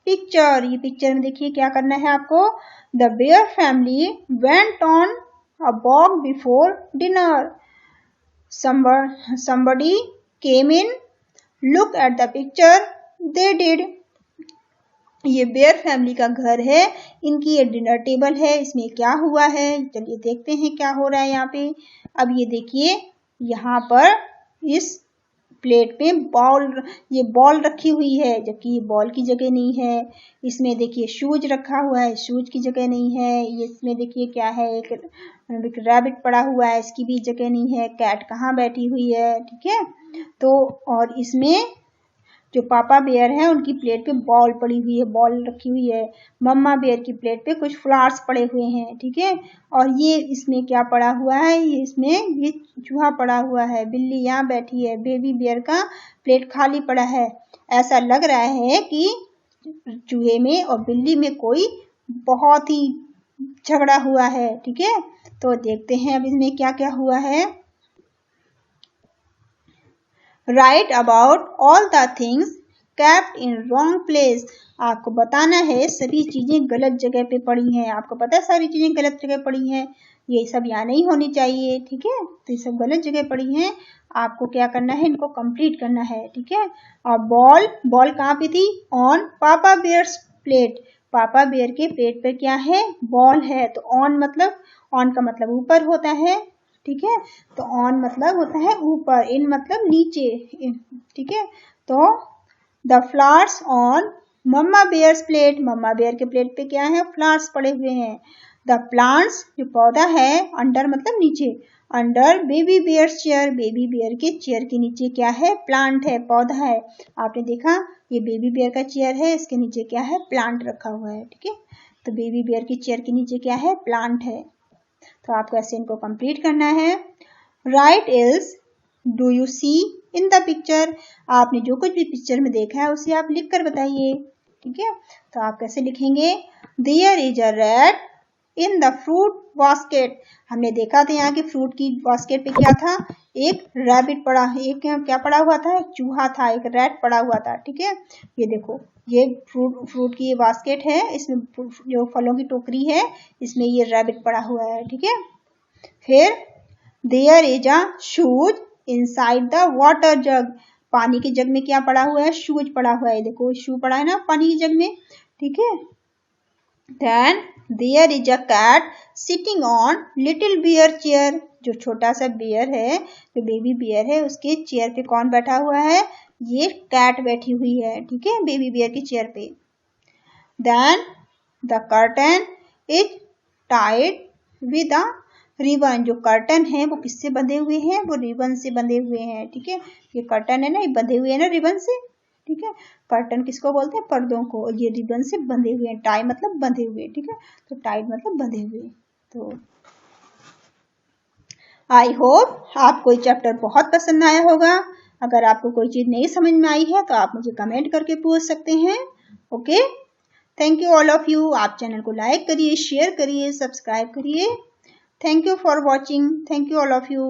पिक्चर, ये पिक्चर में देखिए क्या करना है आपको। The bear family went on a walk before dinner, somebody came in, look at the picture, they did। ये बेयर फैमिली का घर है, इनकी ये डिनर टेबल है, इसमें क्या हुआ है, चलिए देखते हैं क्या हो रहा है यहाँ पे। अब ये देखिए यहाँ पर इस प्लेट पे ये बॉल रखी हुई है, जबकि ये बॉल की जगह नहीं है। इसमें देखिए शूज रखा हुआ है, शूज की जगह नहीं है। ये इसमें देखिए क्या है, एक रैबिट पड़ा हुआ है, इसकी भी जगह नहीं है। कैट कहाँ बैठी हुई है। ठीक है, तो और इसमें जो पापा बेयर है उनकी प्लेट पे बॉल पड़ी हुई है, बॉल रखी हुई है। मम्मा बेयर की प्लेट पे कुछ फ्लावर्स पड़े हुए हैं। ठीक है, और ये इसमें क्या पड़ा हुआ है, ये चूहा पड़ा हुआ है, बिल्ली यहाँ बैठी है, बेबी बेयर का प्लेट खाली पड़ा है। ऐसा लग रहा है कि चूहे में और बिल्ली में कोई बहुत ही झगड़ा हुआ है। ठीक है, तो देखते हैं अब इसमें क्या क्या हुआ है। Right about all the things kept in wrong place, आपको बताना है सभी चीजें गलत जगह पे पड़ी हैं। आपको पता है सारी चीजें गलत जगह पड़ी हैं, ये सब यहाँ नहीं होनी चाहिए। ठीक है, तो ये सब गलत जगह पड़ी हैं, आपको क्या करना है, इनको कंप्लीट करना है। ठीक है, और बॉल कहाँ पे थी, ऑन पापा बेयर्स प्लेट, पापा बेयर के प्लेट पे क्या है, बॉल है। तो ऑन का मतलब ऊपर होता है। ठीक है, तो ऑन मतलब होता है ऊपर, इन मतलब नीचे। ठीक है, तो the flowers on mama bears plate, mama bear के प्लेट पे क्या है, फ्लावर्स पड़े हुए हैं। द प्लांट्स जो पौधा है, अंडर मतलब नीचे, under baby bear chair, baby bear के चेयर के नीचे क्या है? प्लांट है, पौधा है। आपने देखा ये बेबी बियर का चेयर है, इसके नीचे क्या है? प्लांट रखा हुआ है, ठीक है। तो बेबी बियर की चेयर के नीचे क्या है? प्लांट है। तो आपको ऐसे इनको कंप्लीट करना है। What else do you see in the picture, आपने जो कुछ भी पिक्चर में देखा है उसे आप लिख कर बताइए, ठीक है। तो आप कैसे लिखेंगे? There is a rat in the fruit basket, हमने देखा था यहाँ के फ्रूट की बास्केट पे क्या था? एक रैबिट पड़ा, एक क्या पड़ा हुआ था? एक चूहा था, एक रैट पड़ा हुआ था, ठीक है। ये देखो, ये फ्रूट की ये बास्केट है, इसमें जो फलों की टोकरी है, इसमें ये रैबिट पड़ा हुआ है, ठीक है। फिर there is a shoes inside the water jug, पानी के जग में क्या पड़ा हुआ है? शूज पड़ा हुआ है, देखो शू पड़ा है ना पानी के जग में, ठीक है। Then there is a cat sitting on little bear chair, जो छोटा सा बियर है, जो बेबी बियर है, उसके चेयर पे कौन बैठा हुआ है? ये कैट बैठी हुई है, ठीक है, बेबी बियर की चेयर पे। Then the curtain is tied with a ribbon, जो कर्टन है वो किससे बंधे हुए हैं? वो रिबन से बंधे हुए हैं, ठीक है। ये कर्टन है ना, ये बंधे हुए हैं ना रिबन से, ठीक है। कर्टन किसको बोलते हैं? पर्दों को। ये रिबन से बंधे हुए हैं, टाई मतलब बंधे हुए, ठीक है। तो टाइड मतलब बंधे हुए। तो आई होप आपको ये चैप्टर बहुत पसंद आया होगा। अगर आपको कोई चीज नहीं समझ में आई है तो आप मुझे कमेंट करके पूछ सकते हैं। Okay, thank you all of you. आप चैनल को लाइक करिए, शेयर करिए, सब्सक्राइब करिए। Thank you for watching. Thank you all of you.